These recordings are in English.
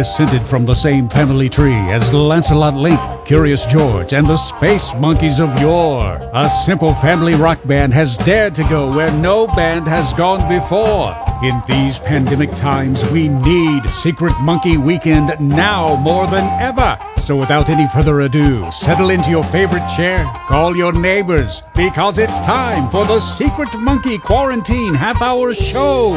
descended from the same family tree as Lancelot Link, Curious George, and the Space Monkeys of yore. A simple family rock band has dared to go where no band has gone before. In these pandemic times, we need Secret Monkey Weekend now more than ever. So without any further ado, settle into your favorite chair, call your neighbors, because it's time for the Secret Monkey Quarantine Half-Hour Show.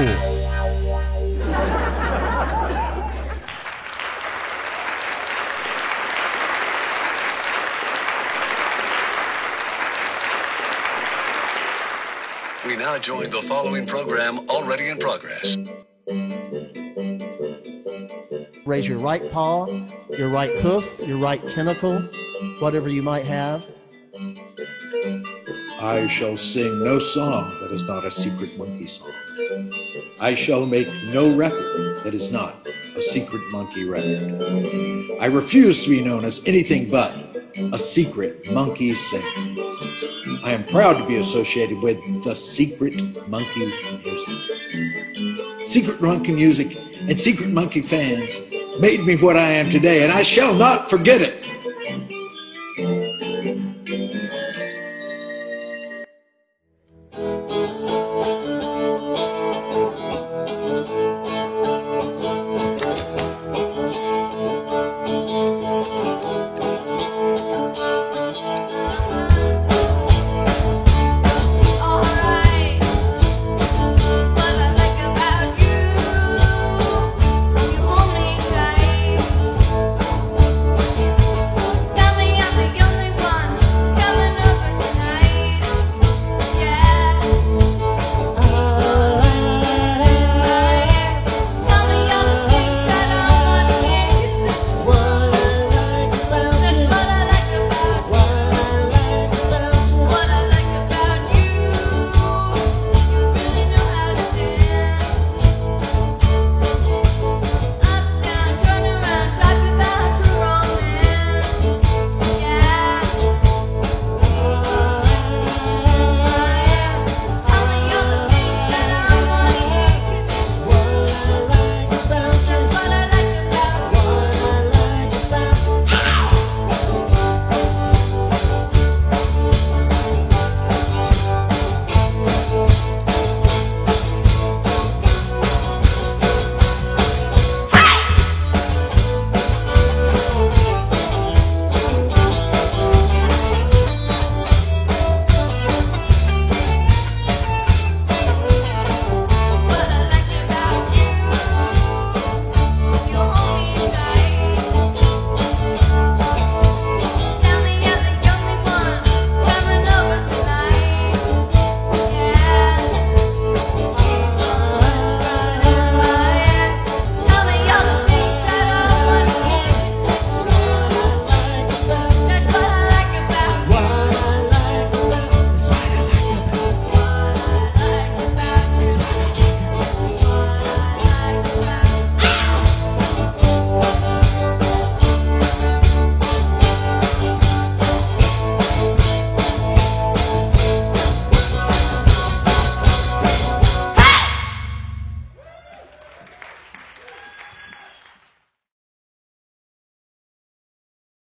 We now join the following program already in progress. Raise your right paw, your right hoof, your right tentacle, whatever you might have. I shall sing no song that is not a Secret Monkey song. I shall make no record that is not a Secret Monkey record. I refuse to be known as anything but a Secret Monkey singer. I am proud to be associated with the Secret Monkey music. Secret Monkey music and Secret Monkey fans made me what I am today, and I shall not forget it.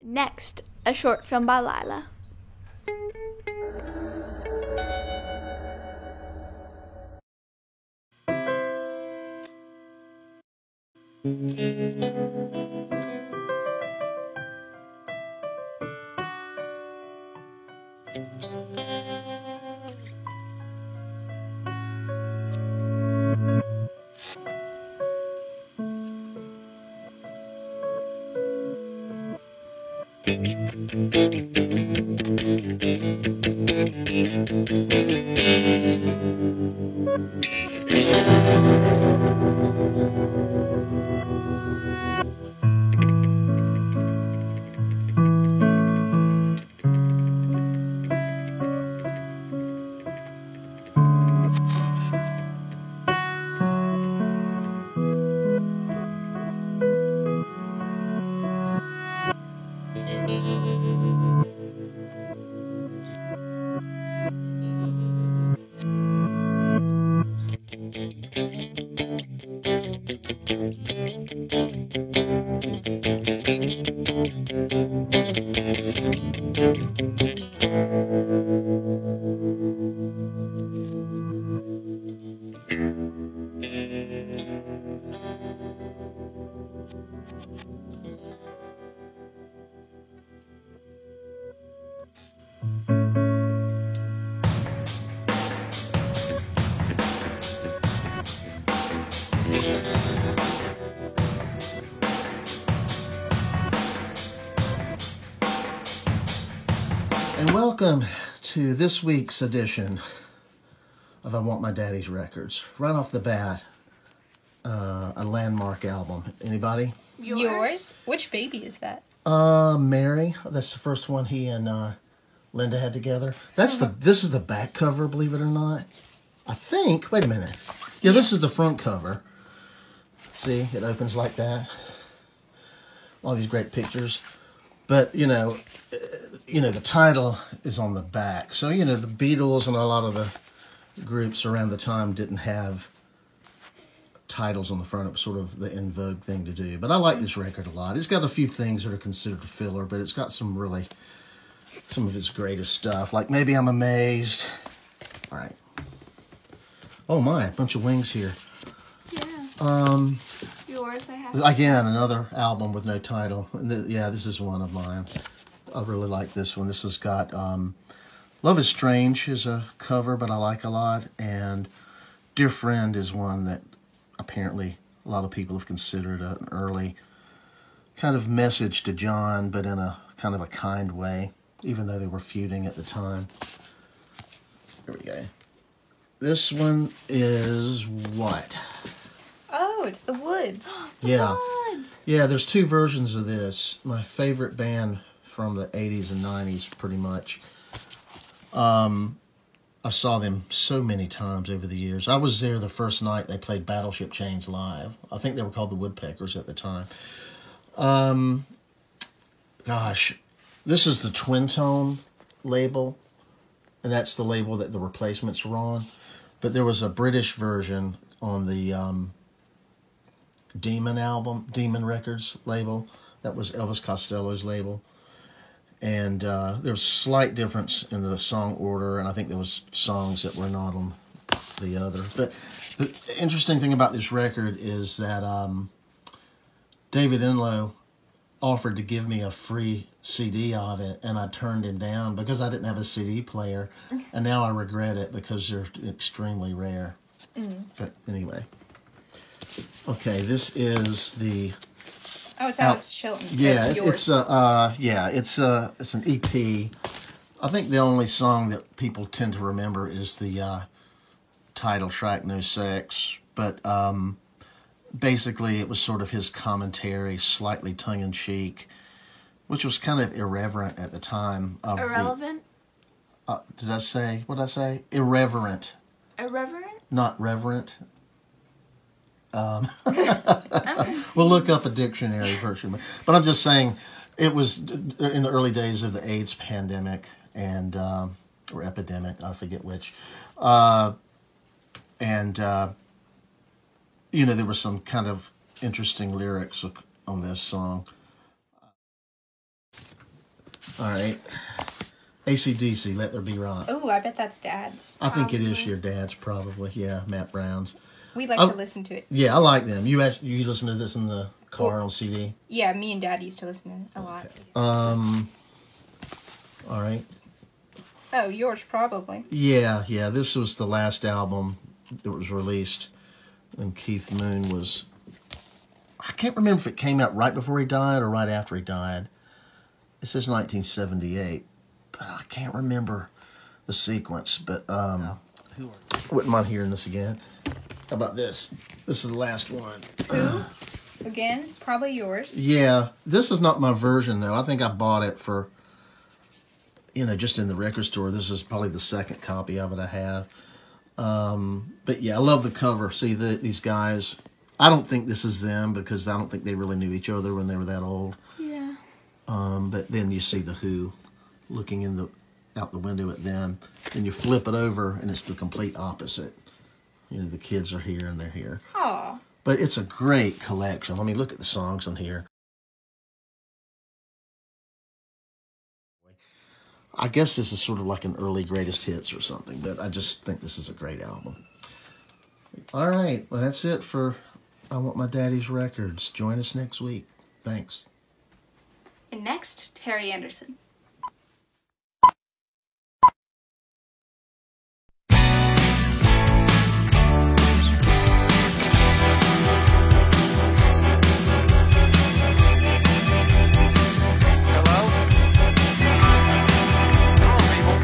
Next, a short film by Lila. Welcome to this week's edition of I Want My Daddy's Records. Right off the bat, a landmark album. Anybody? Yours? Which baby is that? Mary. That's the first one he and Linda had together. This is the back cover, believe it or not. I think. Wait a minute. Yeah, this is the front cover. See, it opens like that. All these great pictures. But, you know, the title is on the back. So, the Beatles and a lot of the groups around the time didn't have titles on the front. It was sort of the in vogue thing to do. But I like this record a lot. It's got a few things that are considered a filler, but it's got some of its greatest stuff. Like Maybe I'm Amazed. All right. Oh my, a bunch of wings here. Yeah. Yours, I have. Again, another album with no title. Yeah, this is one of mine. I really like this one. This has got Love is Strange is a cover, but I like a lot. And Dear Friend is one that apparently a lot of people have considered an early kind of message to John, but in a kind of a kind way, even though they were feuding at the time. There we go. This one is what? Oh, it's The Woods. Yeah. Woods. Yeah, there's two versions of this. My favorite band from the 80s and 90s, pretty much. I saw them so many times over the years. I was there the first night they played Battleship Chains live. I think they were called the Woodpeckers at the time. Gosh, this is the Twin Tone label, and that's the label that the Replacements were on. But there was a British version on the Demon Records label. That was Elvis Costello's label. And there was slight difference in the song order, and I think there was songs that were not on the other. But the interesting thing about this record is that David Enlow offered to give me a free CD of it, and I turned him down because I didn't have a CD player, and now I regret it because they're extremely rare. But anyway. Okay, this is the... Oh, it's Alex Chilton. So Yeah, yours. it's an EP. I think the only song that people tend to remember is the title track, No Sex. But basically, it was sort of his commentary, slightly tongue-in-cheek, which was kind of irreverent at the time. Irrelevant? What did I say? Irreverent. Irreverent? Not reverent. We'll look up a dictionary version. But I'm just saying, it was in the early days of the AIDS pandemic and or epidemic, I forget which. There were some kind of interesting lyrics on this song. All right. AC/DC, Let There Be Rock. Oh, I bet that's Dad's. I think it is your dad's, probably. Yeah, Matt Brown's. We like to listen to it. Yeah, I like them. You listen to this in the car on CD? Yeah, me and Dad used to listen to it a lot. All right. Oh, yours probably. Yeah. This was the last album that was released when Keith Moon was... I can't remember if it came out right before he died or right after he died. It says 1978, but I can't remember the sequence. But wouldn't mind hearing this again. How about this? This is the last one. Who? Again, probably yours. Yeah, this is not my version, though. I think I bought it for, just in the record store. This is probably the second copy of it I have. But yeah, I love the cover. See, these guys, I don't think this is them because I don't think they really knew each other when they were that old. Yeah. But then you see the Who looking out the window at them. Then you flip it over, and it's the complete opposite. The kids are here and they're here. Aw. But it's a great collection. Let me look at the songs on here. I guess this is sort of like an early greatest hits or something, but I just think this is a great album. All right. Well, that's it for I Want My Daddy's Records. Join us next week. Thanks. And next, Terry Anderson. Hello? Come on, people.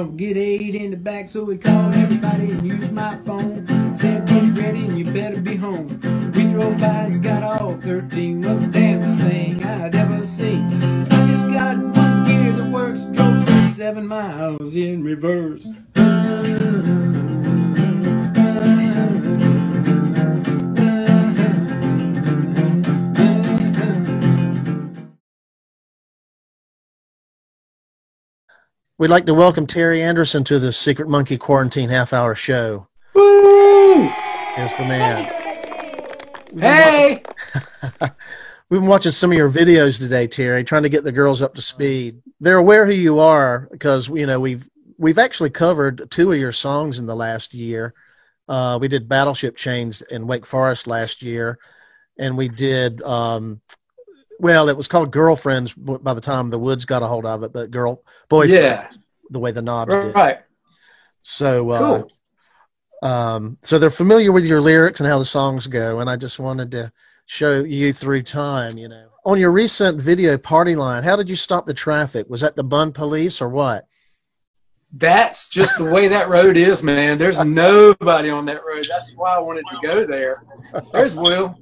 don't get aid in the back, so we called everybody and used my phone. Said, get ready and you better be home. We drove by and got off 13. Was the damnedest thing I'd ever seen. I just got one gear that works, drove 37 miles in reverse. We'd like to welcome Terry Anderson to the Secret Monkey Quarantine half-hour show. Woo! Here's the man. Hey! We've been watching some of your videos today, Terry, trying to get the girls up to speed. They're aware who you are because, you know, we've actually covered 2 of your songs in the last year. We did Battleship Chains in Wake Forest last year, and we did, well, it was called Girlfriends by the time the Woods got a hold of it, but Boyfriends, Yeah. the way the Knobs did. Right. So, Cool. so they're familiar with your lyrics and how the songs go, and I just wanted to show you through time, you know. On your recent video, Party Line, how did you stop the traffic? Was that the Bun Police or what? That's just the way that road is, man. There's nobody on that road. That's why I wanted to go there. There's Will.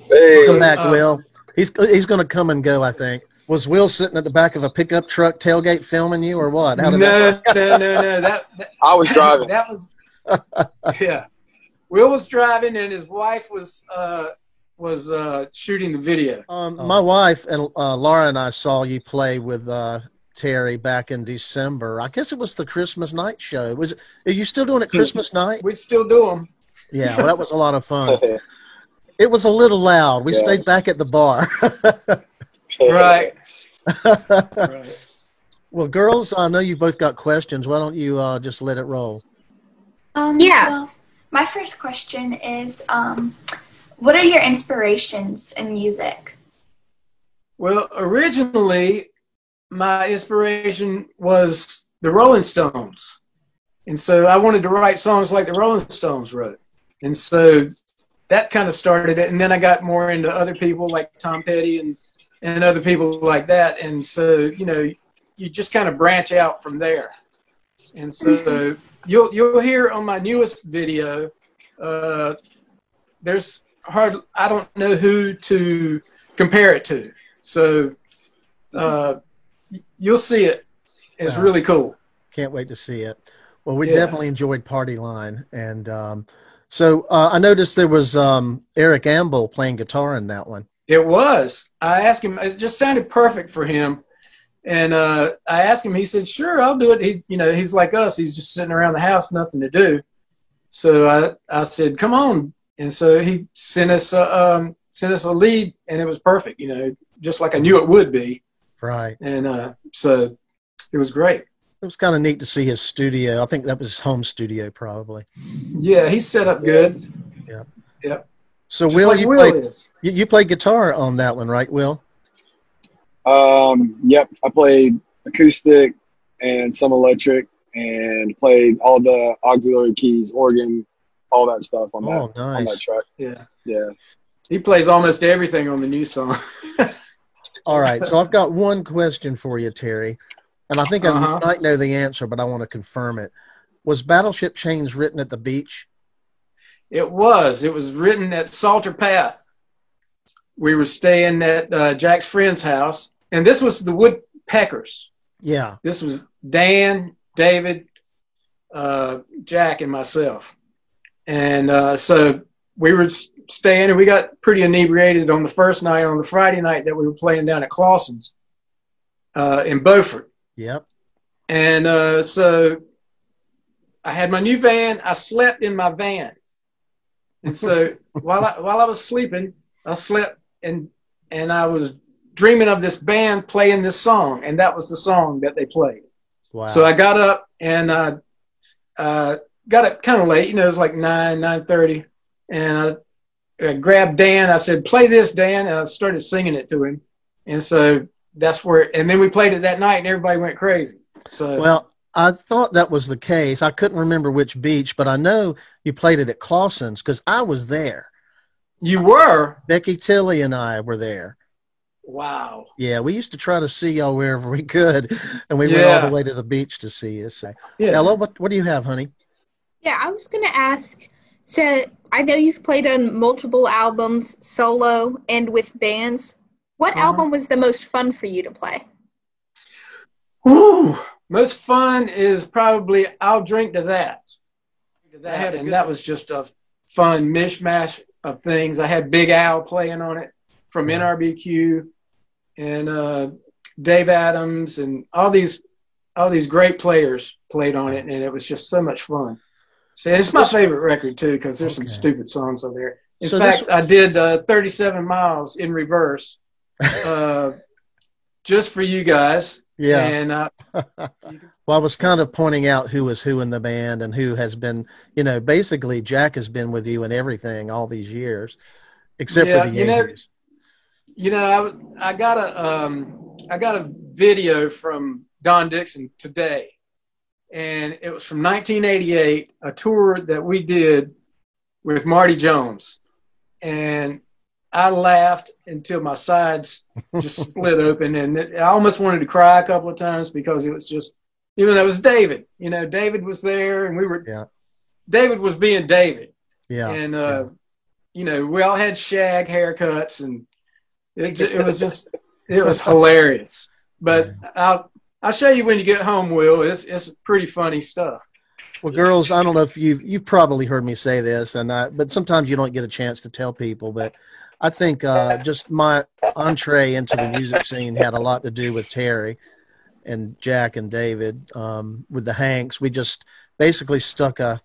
Hey, Come back, Will. He's going to come and go, I think. Was Will sitting at the back of a pickup truck tailgate filming you or what? How did No. That I was driving. That was, yeah. Will was driving and his wife was shooting the video. My wife and Laura and I saw you play with Terry back in December. I guess it was the Christmas night show. Are you still doing it Christmas night? We still do them. Yeah, well, that was a lot of fun. It was a little loud. We stayed back at the bar. Right. Right. Well, girls, I know you've both got questions. Why don't you just let it roll? Yeah. So my first question is, what are your inspirations in music? Well, originally, my inspiration was the Rolling Stones. And so I wanted to write songs like the Rolling Stones wrote. And so that kind of started it. And then I got more into other people like Tom Petty and other people like that. And so, you know, you just kind of branch out from there. And so you'll hear on my newest video, I don't know who to compare it to. So you'll see it. It's really cool. Can't wait to see it. Well, we definitely enjoyed Party Line. And so I noticed there was Eric Ambel playing guitar in that one. It was. I asked him. It just sounded perfect for him. And I asked him. He said, "Sure, I'll do it." He's like us. He's just sitting around the house, nothing to do. So I said, "Come on." And so he sent us a lead, and it was perfect. You know, just like I knew it would be. Right. And so it was great. It was kind of neat to see his studio. I think that was his home studio, probably. Yeah, he's set up good. Yeah. Yep. So, Just Will, like you played guitar on that one, right, Will? Yep. I played acoustic and some electric and played all the auxiliary keys, organ, all that stuff on that track. Yeah. Yeah. He plays almost everything on the new song. All right. So I've got one question for you, Terry. And I think I might know the answer, but I want to confirm it. Was Battleship Chains written at the beach? It was. It was written at Salter Path. We were staying at Jack's friend's house. And this was the Woodpeckers. Yeah. This was Dan, David, Jack, and myself. And so we were staying, and we got pretty inebriated on the first night, on the Friday night that we were playing down at Clausen's in Beaufort. Yep. And so I had my new van. I slept in my van. And so while I was sleeping, I slept and I was dreaming of this band playing this song, and that was the song that they played. Wow. So I got up and got up kind of late. You know, it was like 9:30, and I grabbed Dan. I said, "Play this, Dan," and I started singing it to him. And so that's where. And then we played it that night, and everybody went crazy. So well, I thought that was the case. I couldn't remember which beach, but I know you played it at Clausen's because I was there. You were? Becky Tilley and I were there. Wow. Yeah, we used to try to see y'all wherever we could, and we went all the way to the beach to see you. So, Ella, what do you have, honey? Yeah, I was going to ask, so I know you've played on multiple albums, solo and with bands. What album was the most fun for you to play? Ooh, most fun is probably I'll Drink to That. And that was just a fun mishmash of things. I had Big Al playing on it from NRBQ, and Dave Adams, and all these great players played on it, and it was just so much fun. So it's my favorite record too, because there's some stupid songs on there. In fact, I did 37 Miles in reverse, just for you guys. Yeah. And well, I was kind of pointing out who was who in the band and who has been, basically Jack has been with you in everything all these years, except for the 80s. I got a video from Don Dixon today, and it was from 1988, a tour that we did with Marty Jones, and I laughed until my sides just split open, and I almost wanted to cry a couple of times because it was just, even though it was David, David was there, and David was being David. Yeah. And, we all had shag haircuts, and it was hilarious. But I'll show you when you get home, Will. It's pretty funny stuff. Well, girls, I don't know if you've probably heard me say this, but sometimes you don't get a chance to tell people, but I think just my entree into the music scene had a lot to do with Terry and Jack and David. With the Hanks, we just basically stuck a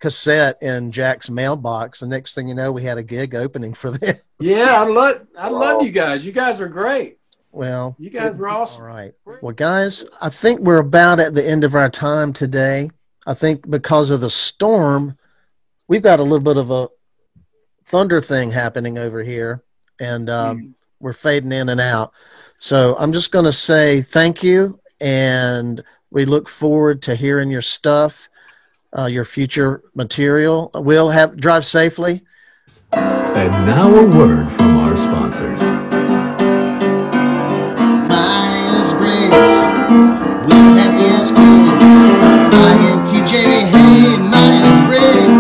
cassette in Jack's mailbox. The next thing you know, we had a gig opening for them. Yeah, I love you guys. You guys are great. Well, you guys were awesome. All right. Well, guys, I think we're about at the end of our time today. I think because of the storm, we've got a little bit of a thunder thing happening over here, and we're fading in and out. So I'm just going to say thank you, and we look forward to hearing your stuff, your future material. We'll drive safely. And now a word from our sponsors. Myers-Briggs, we have Myers-Briggs, INTJ, hey, Myers-Briggs.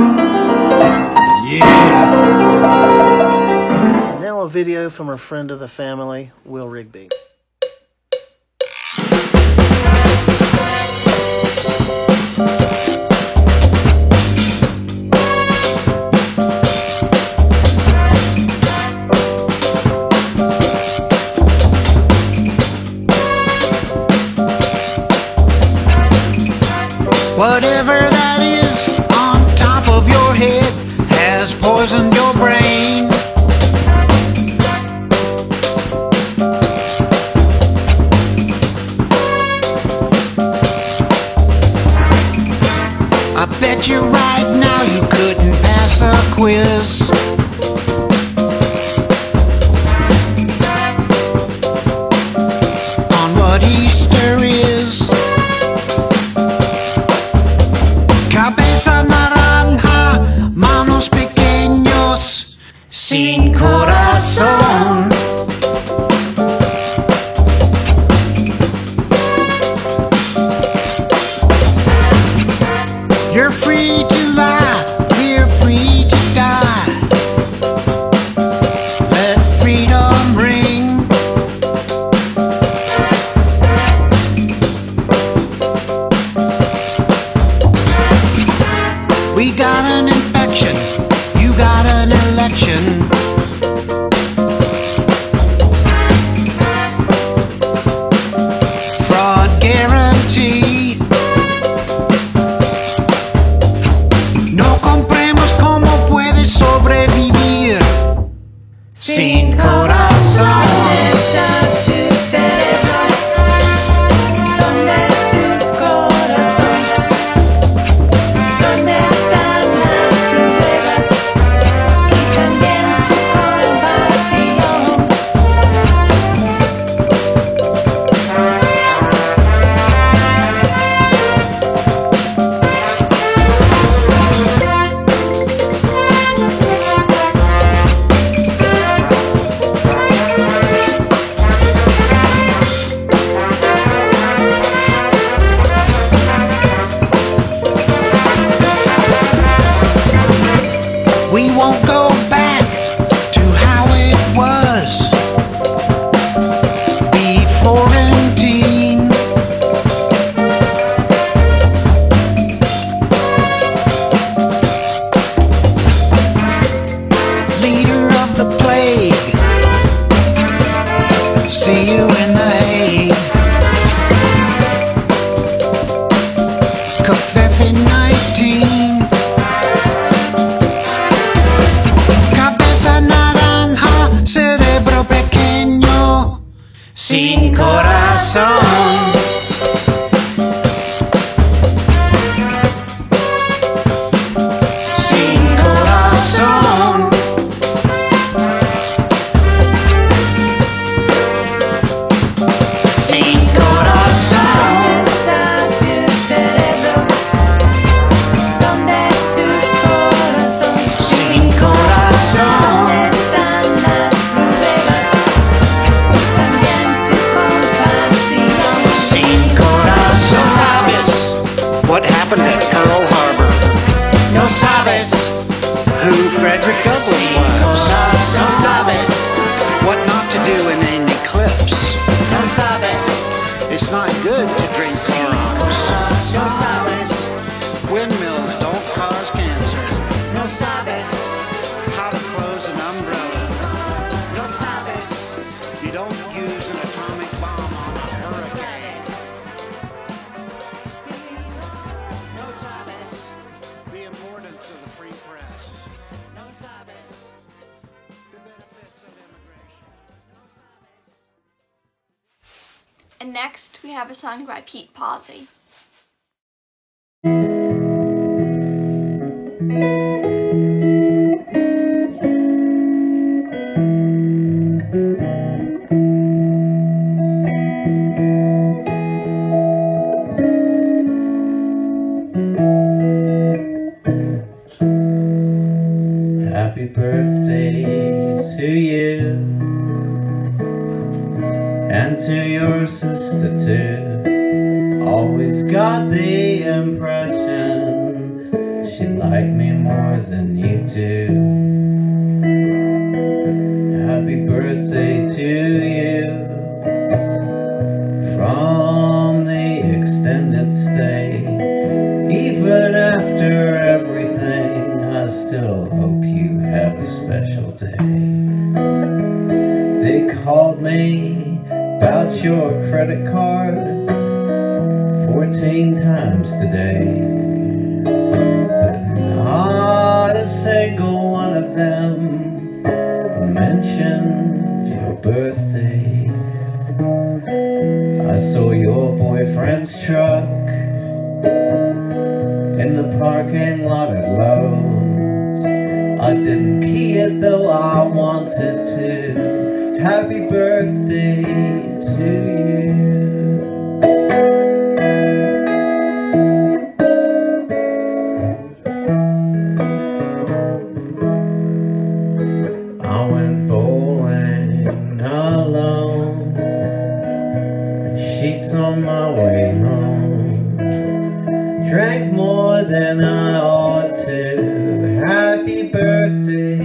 Yeah. Now a video from a friend of the family, Will Rigby. Whatever that is on top of your head has poisoned your brain. I bet you right now you couldn't pass a quiz. On what Easter is. Cabeza naranja, manos pequeños, sin corazón. You're free to lie, we're free to die. won't go back to how it was before in teen. Leader of the plague, see you in the Hague. Covfefe 19, cabeza naranja, cerebro pequeño, sin corazón. Sin corazón. Sin corazón. Sin corazón. Sin corazón. No sabes what happened at Pearl Harbor. No sabes who Frederick Douglass was. No sabes what not to do in an eclipse. No sabes it's not good to drink Clorox. No sabes windmills don't cause cancer. No sabes how to close an umbrella. No sabes you don't use an atomic bomb on a hurricane. No sabes the importance of the free press. No sabes the benefits of immigration. And next, we have a song by Pete Posey. Happy birthday to you and to your sister too. Always got the impression she liked me more than you do. Happy birthday to you from the extended stay. Even after everything, I still hope you have a special day. They called me about your credit cards 14 times today, but not a single one of them mentioned your birthday. I saw your boyfriend's truck in the parking lot at Lowe's. I didn't key it though I wanted to. Happy birthday to you. I went bowling alone, sheets on my way home, drank more than I ought to. Happy birthday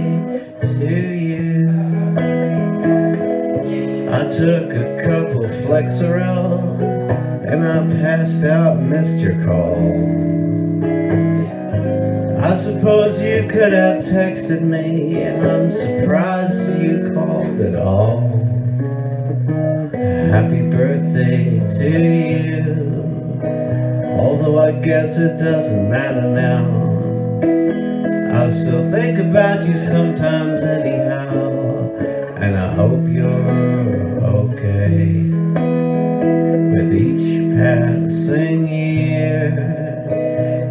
to you. I took a couple Flexeril and I passed out and missed your call. I suppose you could have texted me, and I'm surprised you called at all. Happy birthday to you, although I guess it doesn't matter now. I still think about you sometimes anyhow, and I hope you're okay. With each passing year,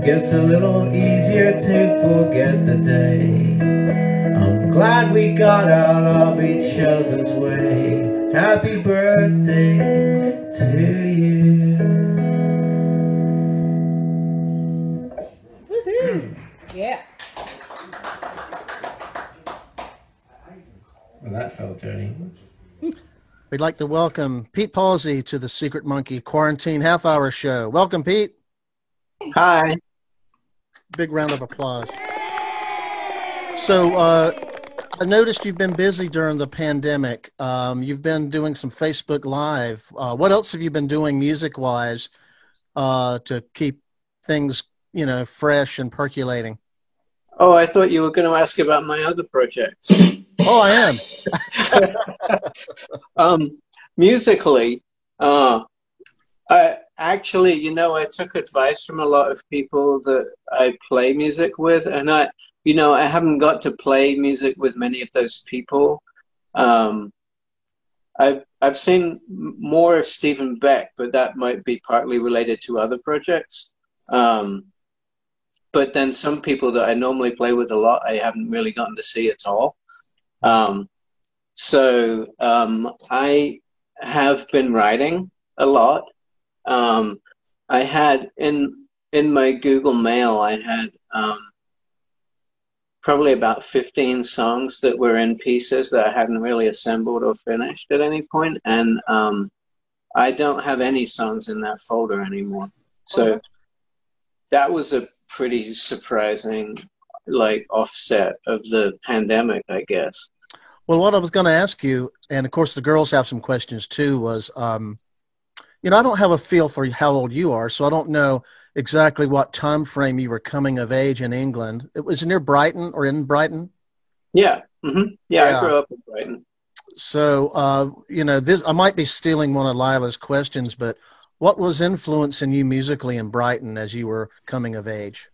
gets a little easier to forget the day. I'm glad we got out of each other's way. Happy birthday to you. Yeah. Well, that felt dirty. We'd like to welcome Pete Posey to the Secret Monkey Quarantine Half-Hour Show. Welcome, Pete. Hi. Big round of applause. So I noticed you've been busy during the pandemic. You've been doing some Facebook Live. What else have you been doing music-wise to keep things, fresh and percolating? Oh, I thought you were going to ask about my other projects. Oh, I am. Musically, I actually, I took advice from a lot of people that I play music with, and I haven't got to play music with many of those people. I've seen more of Stephen Beck, but that might be partly related to other projects. But then some people that I normally play with a lot, I haven't really gotten to see at all. So I have been writing a lot. I had in my Google Mail, I had probably about 15 songs that were in pieces that I hadn't really assembled or finished at any point. And I don't have any songs in that folder anymore. So that was a pretty surprising, offset of the pandemic, I guess. Well, what I was going to ask you, and of course the girls have some questions too, was, I don't have a feel for how old you are, so I don't know exactly what time frame you were coming of age in England. It was near Brighton or in Brighton? Yeah. Mm-hmm. Yeah, I grew up in Brighton. So, this, I might be stealing one of Lila's questions, but what was influencing you musically in Brighton as you were coming of age?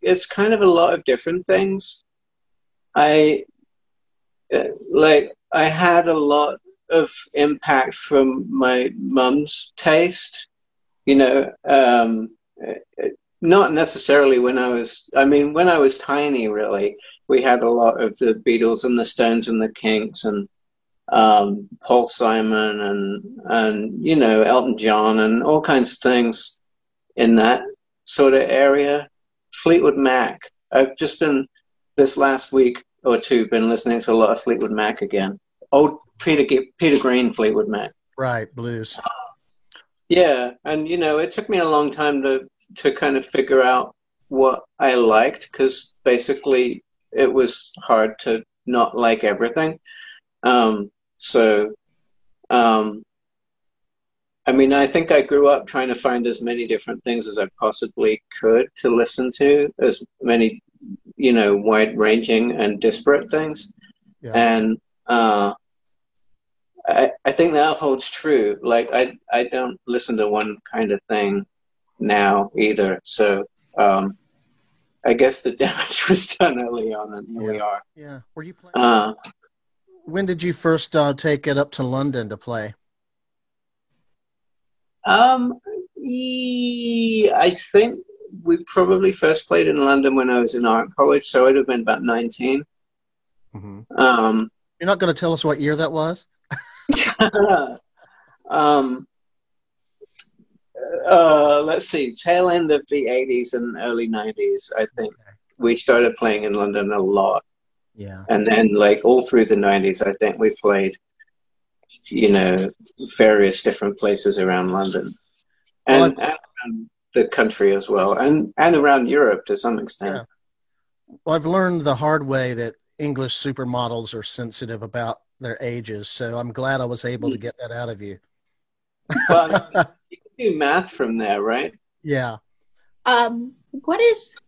It's kind of a lot of different things. I had a lot of impact from my mum's taste, not necessarily when I was tiny, really. We had a lot of the Beatles and the Stones and the Kinks and Paul Simon and Elton John and all kinds of things in that sort of area. Fleetwood Mac. I've just been, this last week or two, been listening to a lot of Fleetwood Mac again. Old Peter Green Fleetwood Mac. Right, blues. Yeah, and it took me a long time to kind of figure out what I liked, because basically it was hard to not like everything. I think I grew up trying to find as many different things as I possibly could to listen to, as many, wide-ranging and disparate things. Yeah. And I think that holds true. I don't listen to one kind of thing now either. So I guess the damage was done early on, and here we are. Yeah. Were you playing? When did you first take it up to London to play? I think we probably first played in London when I was in art college, so I'd have been about 19. Mm-hmm. You're not going to tell us what year that was? Let's see, tail end of the 80s and early 90s, I think. We started playing in London a lot. Yeah. And then, all through the 90s, I think we played, various different places around London. And around the country as well, and around Europe to some extent. Yeah. Well, I've learned the hard way that English supermodels are sensitive about their ages, so I'm glad I was able to get that out of you. Well, you can do math from there, right? Yeah. What is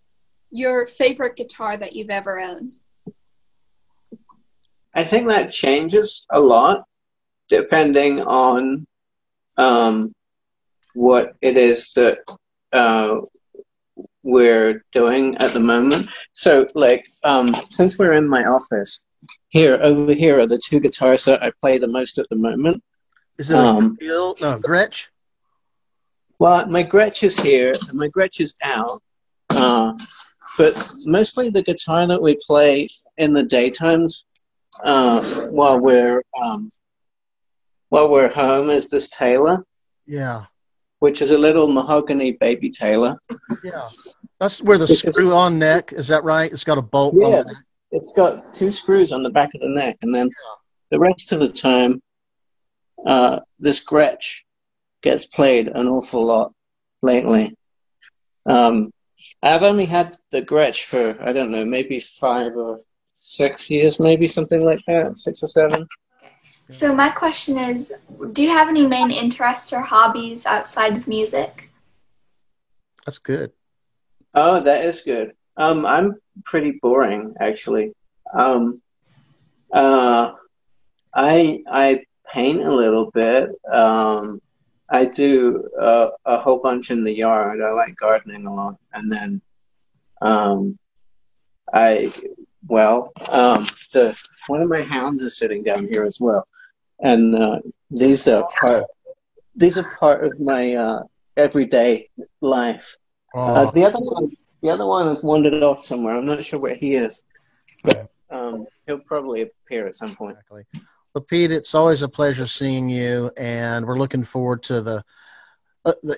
your favorite guitar that you've ever owned? I think that changes a lot depending on what it is that we're doing at the moment. So, since we're in my office, over here are the two guitars that I play the most at the moment. Is it Gretsch? Well, my Gretsch is here, and my Gretsch is out. But mostly the guitar that we play in the daytimes while we're home is this Taylor. Yeah. Which is a little mahogany baby Taylor. Yeah. That's where the screw-on neck, is that right? It's got a bolt on the neck. It's got 2 screws on the back of the neck, and then the rest of the time, this Gretsch gets played an awful lot lately. I've only had the Gretsch for, I don't know, maybe 5 or 6 years, maybe something like that, 6 or 7. So my question is, do you have any main interests or hobbies outside of music? That's good. Oh, that is good. I'm pretty boring, actually. I paint a little bit. I do a whole bunch in the yard. I like gardening a lot. And then one of my hounds is sitting down here as well. And these are part of my everyday life. The other one has wandered off somewhere. I'm not sure where he is, but he'll probably appear at some point. Exactly. Well, Pete, it's always a pleasure seeing you, and we're looking forward to the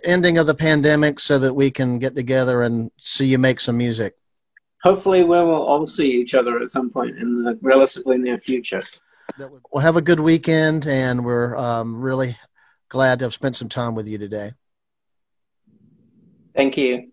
ending of the pandemic so that we can get together and see you make some music. Hopefully, we will all see each other at some point in the relatively near future. Well, have a good weekend, and we're really glad to have spent some time with you today. Thank you.